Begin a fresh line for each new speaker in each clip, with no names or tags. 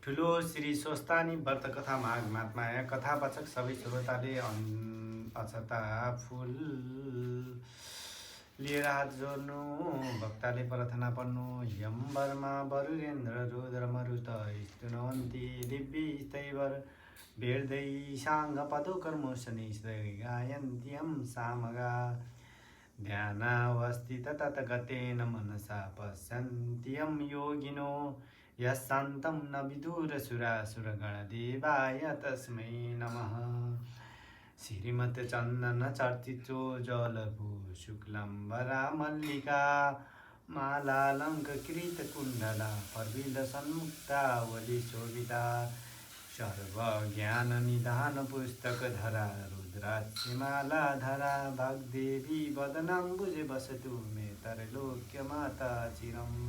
ठुलो श्री स्वस्तानी व्रत कथा माघ महात्म्य कथावाचक सबै श्रोताले अक्षता फुल लिएर हात जोड्नु, भक्तले प्रार्थना पढ्नु। यम वर्मा वरुणेन्द्र रुद्र मरुत स्तुनवन्ती दिव्य स्तैवर वेदै साङ्ग पदोकर्मोशनि गायन्त्यं सामगा ध्यानावस्थित ततगतेन मनसा पश्यन्त्यं योगिनो यस्शान्तं न विदुरसुरासुरगणदेवाय तस्मै नमः। श्रीमद्चन्दनचर्चितो जलभू शुक्लम्बरा मल्लिका मालालङ्कृतकुण्डला पर्विलसन्मुक्तावली शोभिता सर्वज्ञाननिधानपुस्तकधरा रुद्राक्षिमालाधरा वाग्देवी वदनाम्बुजे वसतु मे त्रैलोक्यमाता चिरम्।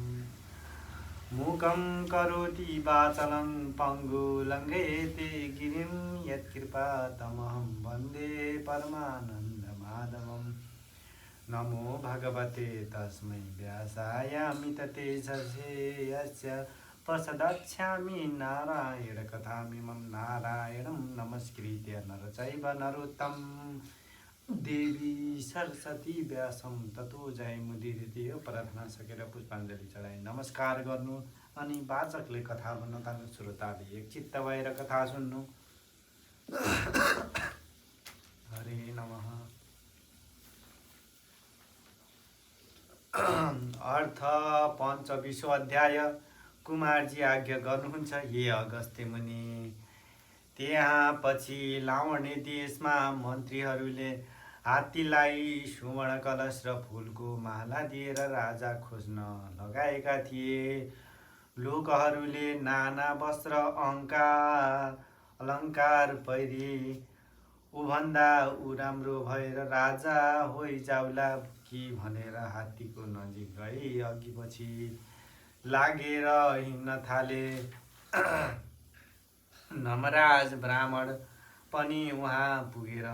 मूकं करोति वाचालं पङ्गुलङ्घयते गिरिं यत्कृपातमहं वन्दे परमानन्दमाधवम्। नमो भगवते तस्मै व्यासायामिततेजसे यस्य प्रसदास्यामि नारायण कथामिमं नारायणं नमस्कृत्य नरचैव नरोत्तमं देवी सरस्वती व्यासं ततो जयमुदीरते। यो प्रार्थना सकेर पुष्पाञ्जली चढाइ नमस्कार गर्नु अनि वाचकले कथा भन्न थाल्नु, श्रोताले एकचित्त भएर कथा सुन्नु। हरे नमः। अर्थ पञ्चविंशो अध्याय। कुमारजी आज्ञा गर्नुहुन्छ हे अगस्त्य मुनि। त्यहाँ पछि लावण्य देशमा मन्त्रीहरूले हात्तीलाई सुवर्ण कलश र फुलको माला दिएर राजा खोज्न लगाएका थिए। लोकहरूले नाना वस्त्र अलङ्कार पहिरी उभन्दा ऊ राम्रो भएर राजा होइजाउला कि भनेर हात्तीको नजिक गई अघि पछि लागेर हिँड्न थाले। नमराज ब्राह्मण पनि उहाँ पुगेर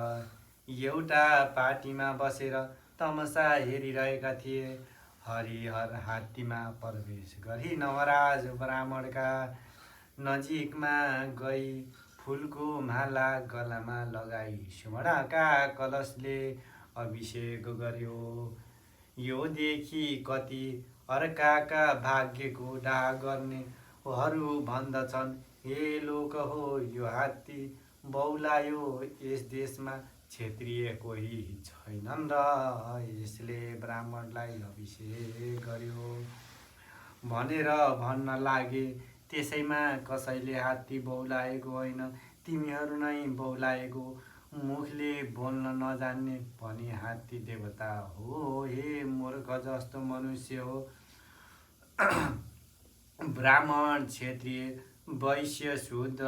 एउटा पाटीमा बसेर तमसा हेरिरहेका थिए। हरिहर हात्तीमा प्रवेश गरी नमराज ब्राह्मणका नजिकमा गई फुलको माला गलामा लगाई सुवर्णका कलशले अभिषेक गर्यो। यो देखि कति अर्काका भाग्यको डाह गर्नेहरू भन्दछन्, हे लोक हो यो हात्ती बौलायो, यस देशमा क्षेत्रीय कोही छैनन् र यसले ब्राह्मणलाई अभिषेक गर्यो भनेर भन्न लागे। त्यसैमा कसैले हात्ती बौलाएको होइन, तिमीहरू नै बौलाएको, मुखले बोल्न नजान्ने भनी हात्ती देवता हो। हे मूर्ख जस्तो मनुष्य हो। ब्राह्मण, क्षत्रिय, वैश्य, शूद्र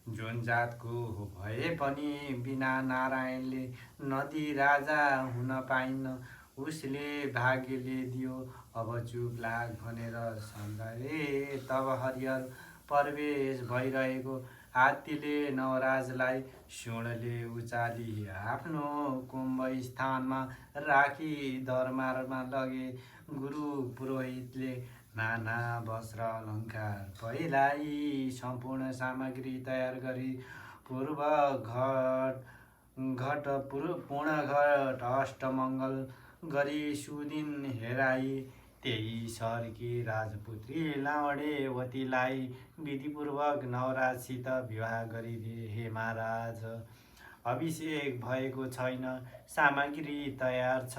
जुन जातको भए पनि बिना नारायणले नदी राजा हुन पाइन्न। उसले भाग्यले दियो, अब चुप लाग भनेर सम्झाए। तब हरिहर प्रवेश भइरहेको हात्तीले नवराजलाई सुँडले उचाली आफ्नो कुम्भ स्थानमा राखी दरबारमा लगे। गुरु पुरोहितले नाना वस्त्र अलङ्कार पहिलाई सम्पूर्ण सामग्री तयार गरी पूर्ण घट अष्टमङ्गल गरी सुदिन हेराई। त्यही सहरकी राजपुत्री लावण्यवतीलाई विधिपूर्वक नवराजसित विवाह गरिदिए। हे महाराज, अभिषेक भएको छैन, सामग्री तयार छ,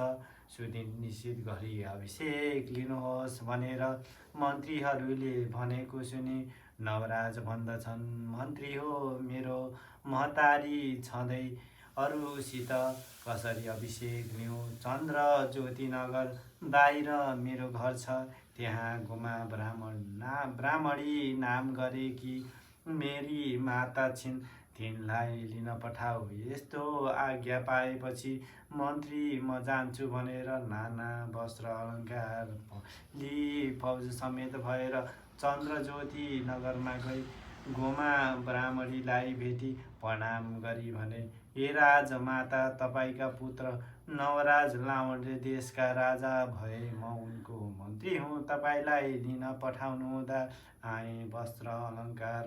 सुदिन निश्चित गरी अभिषेक लिनुहोस् भनेर मन्त्रीहरूले भनेको सुनि नवराज भन्दछन्, मन्त्री हो मेरो महतारी छँदै अरूसित कसरी अभिषेक लिऊँ? चन्द्र ज्योति नगर बाहिर मेरो घर छ, त्यहाँ गोमा ब्राह्मणी नाम गरेकी मेरी माता छिन्, तिनलाई लिन पठाऊ। यस्तो आज्ञा पाएपछि मन्त्री म जान्छु भनेर नाना वस्त्र अलङ्कार लिई फौज समेत भएर चन्द्रज्योति नगरमा गई गोमा ब्राह्मणीलाई भेटी प्रणाम गरी भने, हे राजमाता, तपाईँका पुत्र नवराज लावणले देशका राजा भए म उनको मन्त्री हुँ। तपाईँलाई लिन पठाउनुहुँदा आएँ वस्त्र अलङ्कार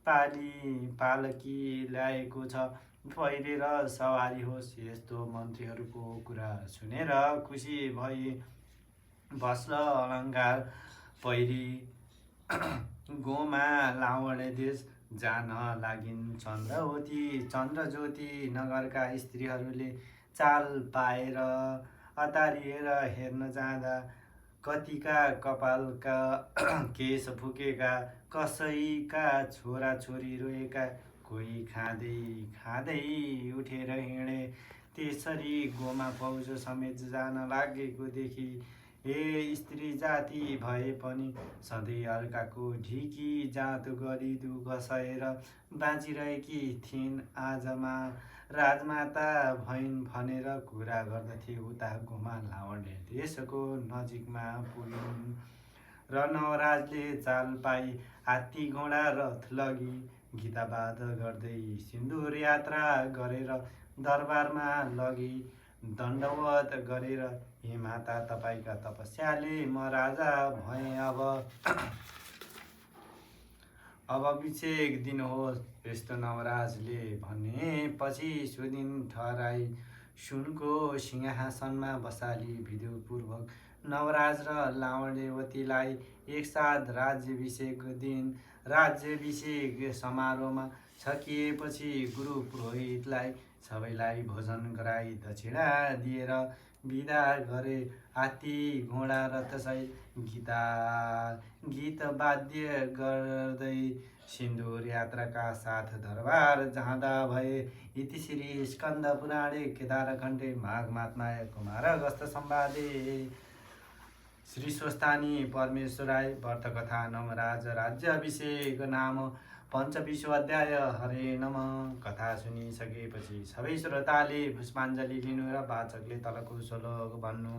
पालकी ल्याएको छ, पहिरेर सवारी होस्। यस्तो मन्त्रीहरूको कुरा सुनेर खुसी भई वस्त्र अलङ्कार पहिरी गोमा लावण देश जान लागिन्। चन्द्रज्योति नगरका स्त्रीहरूले चाल पाएर अतारिएर हेर्न जाँदा कतिका कपालका केश फुकेका, कसैका छोराछोरी रोएका, कोही खाँदै खाँदै उठेर हिँडे। त्यसरी गोमा फौज समेत जान लागेको देखि हे स्त्री जाति भए पनि सधैँ अर्काको ढिकी जाँतो गरी दुःख सहेर बाँचिरहेकी थिइन्। आजमा राजमाता भइन् भनेर कुरा गर्दथे। उता गोमा लावणले देशको नजिकमा पुगिन् र नवराजले चाल पाई हात्ती घोडा रथ लगी गीतावाद गर्दै सिन्दुर यात्रा गरेर दरबारमा लगी दण्डवत गरेर, हे माता तपाईँका तपस्याले म राजा भएँ, अब अभिषेक दिनुहोस्। यस्तो नवराजले भने पछि सुदिन ठहराई सुनको सिंहासनमा बसाली विधिपूर्वक नवराज र लावण्यवतीलाई एकसाथ राज्याभिषेक दिन। राज्याभिषेक समारोहमा सकिएपछि गुरु पुरोहितलाई सबैलाई भोजन गराई दक्षिणा दिएर बिदा गरे। हात्ती घोडा रथसहित गीत वाद्य गर्दै सिन्दुर यात्राका साथ दरबार जाँदा भए। इति श्री स्कन्द पुराणे केदारखण्डे माघ महात्म्य कुमारगस्त संवादे श्री स्वस्थानी परमेश्वराय व्रतकथा नवराज राज्याभिषेक नाम पञ्चविंशो अध्याय। हरे नमः। कथा सुनिसकेपछि सबै श्रोताले पुष्पाञ्जली लिनु र वाचकले तलको श्लोक भन्नु।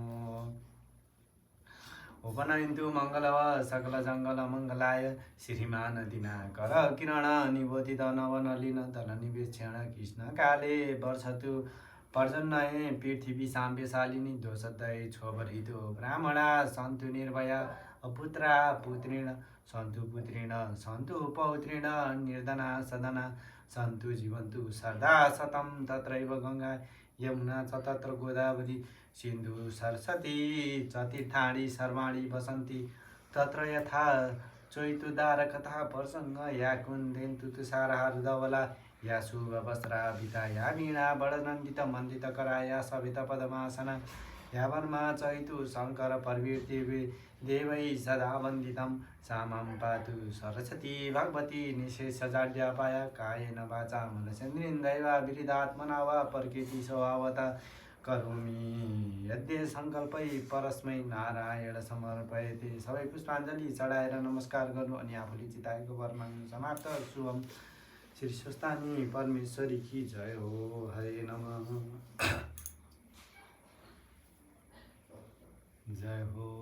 उपनयन्तु मङ्गलव सकल जङ्गल मङ्गलाय श्रीमान दिनाकर किरण निबोधित नवनलिन दलनिवेक्षण कृष्ण काले वर्षतु पर्जन्यये पृथिवी साम्यशालिनी दोषदय क्षोभरितो ब्राह्मणा सन्तु निर्भया अपुत्रा पुत्रेण सन्तु पुत्रेण सन्तु पौत्रेण निर्धना सदना सन्तु जीवन्तु सदा शतं। तत्रैव गङ्गा यमुना च तत्र गोदावरी सिन्धु सरस्वती च तीर्थानि सर्वाणि वसन्ति तत्र यथा चैतुदारकथा प्रसङ्ग या कुन्देन्तु तुषारहार धवला या शुभवस्त्रा विता या वीणा बडनन्दित मण्डितकरा या सविता पद्मासना या वर्मा चैतु शङ्कर प्रवृत्ति देवै सदा वन्दितं सा मां पातु सरस्वती भगवती निशेषजाड्यापाया कायेन वाचा मनसेन्द्रियैर्वा विदितात्मना वा प्रकृति स्वभावतः करोमि यद्य सङ्कल्पै परस्मै नारायण समर्पयते। सबै पुष्पाञ्जली चढाएर नमस्कार गर्नु अनि आफूले चिताएको वर माग्नु समाप्त। शुभम। श्री स्वस्थानी परमेश्वरी की जय हो। हरे नमः। जय हो।